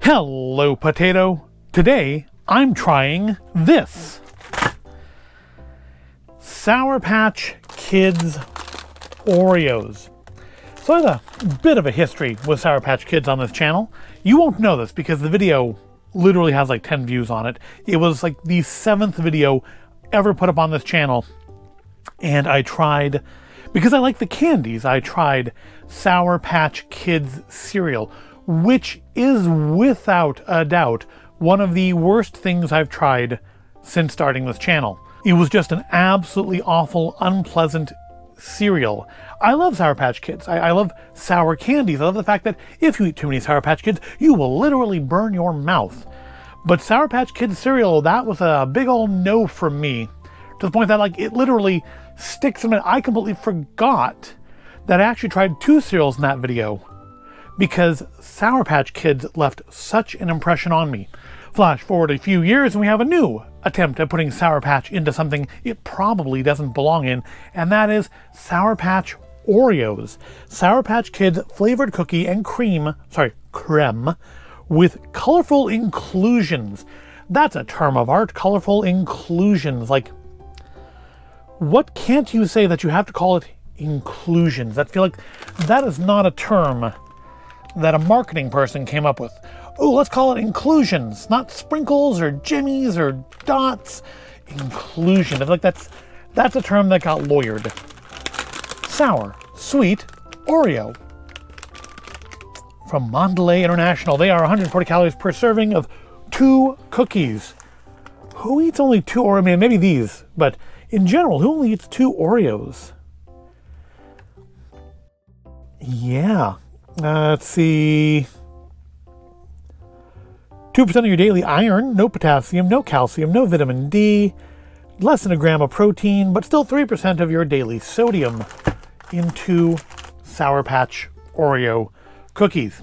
Hello, potato. Today, I'm trying this. Sour Patch Kids Oreos. So I have a bit of a history with Sour Patch Kids on this channel. You won't know this because the video literally has like 10 views on it. It was like the 7th video ever put up on this channel. And I tried, because I like the candies, I tried Sour Patch Kids cereal, which is without a doubt one of the worst things I've tried since starting this channel. It was just an absolutely awful, unpleasant cereal. I love Sour Patch Kids. I love sour candies. I love the fact that if you eat too many Sour Patch Kids, you will literally burn your mouth. But Sour Patch Kids cereal, that was a big old no from me. To the point that like it literally sticks in my... I completely forgot that I actually tried 2 cereals in that video because Sour Patch Kids left such an impression on me. Flash forward a few years and we have a new attempt at putting Sour Patch into something it probably doesn't belong in, and that is Sour Patch Oreos. Sour Patch Kids flavored cookie and creme with colorful inclusions. That's a term of art, colorful inclusions. Like, what can't you say that you have to call it inclusions? I feel like that is not a term that a marketing person came up with. Oh, let's call it inclusions, not sprinkles or jimmies or dots. Inclusion. I feel like that's a term that got lawyered. Sour, sweet Oreo. From Mondelez International. They are 140 calories per serving of 2 cookies. Who eats only 2 Oreos? I mean, maybe these, but in general, who only eats 2 Oreos? Yeah. Let's see. 2% of your daily iron, no potassium, no calcium, no vitamin D, less than a gram of protein, but still 3% of your daily sodium into Sour Patch Oreo cookies.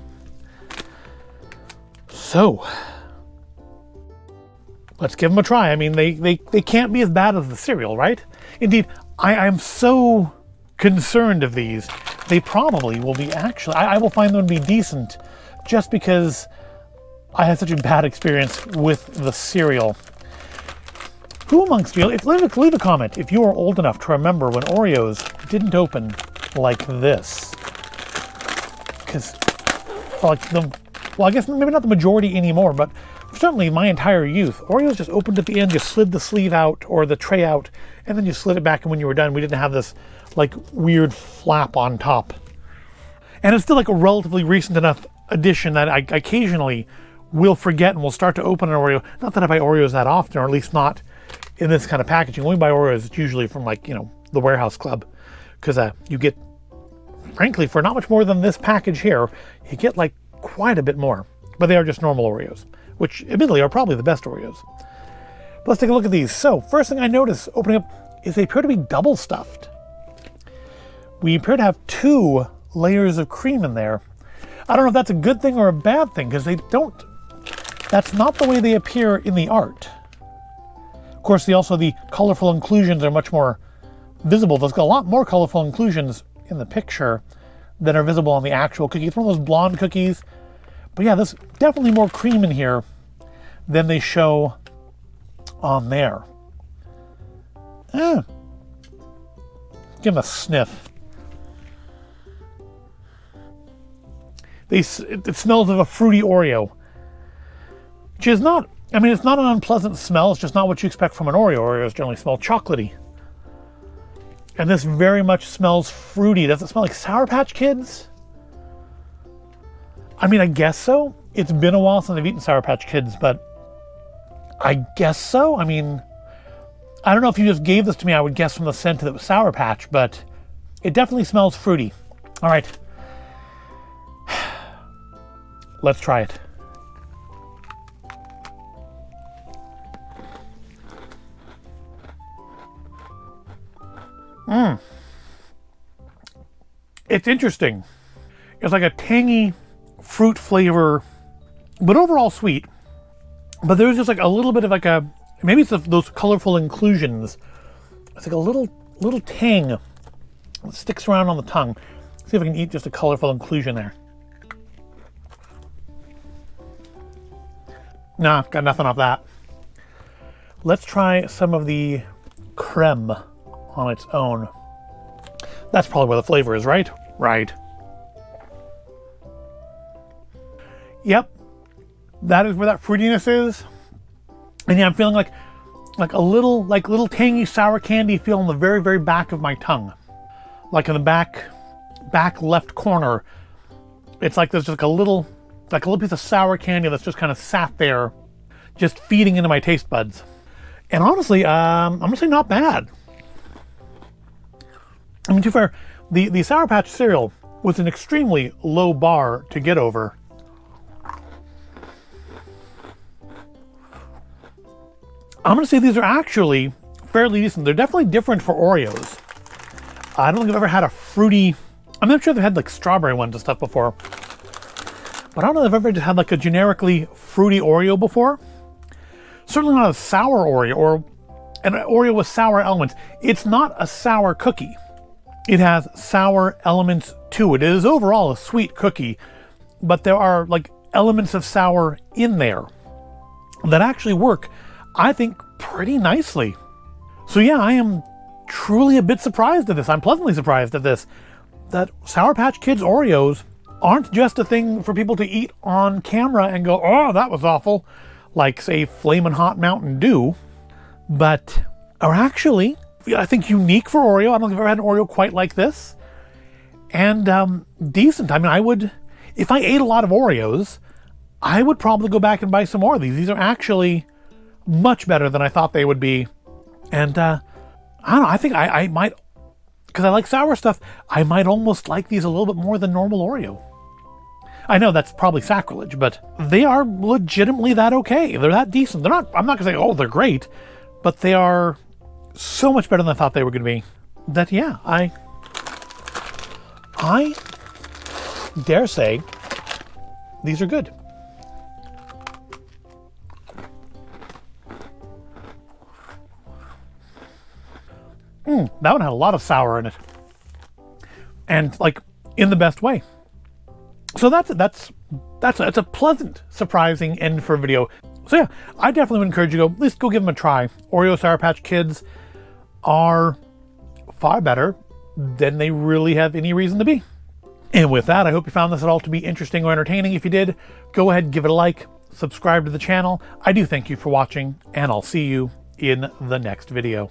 So, let's give them a try. I mean, they can't be as bad as the cereal, right? Indeed, I'm so concerned of these. They probably will be actually, I will find them to be decent just because I had such a bad experience with the cereal. Who amongst you, leave a comment if you are old enough to remember when Oreos didn't open like this. Because, well, I guess maybe not the majority anymore, but certainly my entire youth, Oreos just opened at the end, you slid the sleeve out or the tray out, and then you slid it back, and when you were done, we didn't have this like weird flap on top. And it's still like a relatively recent enough addition that I occasionally will forget and will start to open an Oreo. Not that I buy Oreos that often, or at least not in this kind of packaging. When we buy Oreos, it's usually from like, you know, the warehouse club, because you get, frankly, for not much more than this package here, you get like quite a bit more. But they are just normal Oreos, which admittedly are probably the best Oreos. But let's take a look at these. So first thing I notice opening up is they appear to be double stuffed. We appear to have 2 layers of cream in there. I don't know if that's a good thing or a bad thing, because that's not the way they appear in the art. Of course, the colorful inclusions are much more visible. There's a lot more colorful inclusions in the picture than are visible on the actual cookie. It's one of those blonde cookies. But yeah, there's definitely more cream in here than they show on there. Give them a sniff. It smells of a fruity Oreo, which is not, I mean, it's not an unpleasant smell. It's just not what you expect from an Oreo. Oreos generally smell chocolatey. And this very much smells fruity. Does it smell like Sour Patch Kids? I mean, I guess so. It's been a while since I've eaten Sour Patch Kids, but I guess so. I mean, I don't know if you just gave this to me, I would guess from the scent that it was Sour Patch, but it definitely smells fruity. All right. Let's try it. It's interesting. It's like a tangy fruit flavor, but overall sweet. But there's just like a little bit of like a, maybe it's those colorful inclusions. It's like a little tang that sticks around on the tongue. See if I can eat just a colorful inclusion there. Nah, got nothing off that. Let's try some of the creme on its own. That's probably where the flavor is, right? Right. Yep. That is where that fruitiness is. And yeah, I'm feeling like a little tangy sour candy feel in the very, very back of my tongue. Like in the back left corner. It's like there's just a little piece of sour candy that's just kind of sat there, just feeding into my taste buds. And honestly, I'm gonna say not bad. I mean, to be fair, the Sour Patch cereal was an extremely low bar to get over. I'm gonna say these are actually fairly decent. They're definitely different for Oreos. I don't think I've ever had a fruity, I'm not sure they've had like strawberry ones and stuff before, but I don't know if I've ever just had like a generically fruity Oreo before. Certainly not a sour Oreo or an Oreo with sour elements. It's not a sour cookie. It has sour elements to it. It is overall a sweet cookie, but there are like elements of sour in there that actually work, I think, pretty nicely. So yeah, I am truly a bit surprised at this. I'm pleasantly surprised at this, that Sour Patch Kids Oreos aren't just a thing for people to eat on camera and go, oh, that was awful, like say Flamin' Hot Mountain Dew, but are actually, I think, unique for Oreo. I don't think I've ever had an Oreo quite like this. And decent. I mean, I would, if I ate a lot of Oreos, I would probably go back and buy some more of these. These are actually much better than I thought they would be. And I don't know, I think I might, because I like sour stuff, I might almost like these a little bit more than normal Oreo. I know that's probably sacrilege, but they are legitimately that okay. They're that decent. They're not, I'm not gonna say, oh, they're great, but they are so much better than I thought they were gonna be. That yeah, I dare say these are good. That one had a lot of sour in it, and like in the best way. So that's a pleasant, surprising end for a video. So yeah, I definitely would encourage you to go, at least go give them a try. Oreo Sour Patch Kids are far better than they really have any reason to be. And with that, I hope you found this at all to be interesting or entertaining. If you did, go ahead and give it a like, subscribe to the channel. I do thank you for watching, and I'll see you in the next video.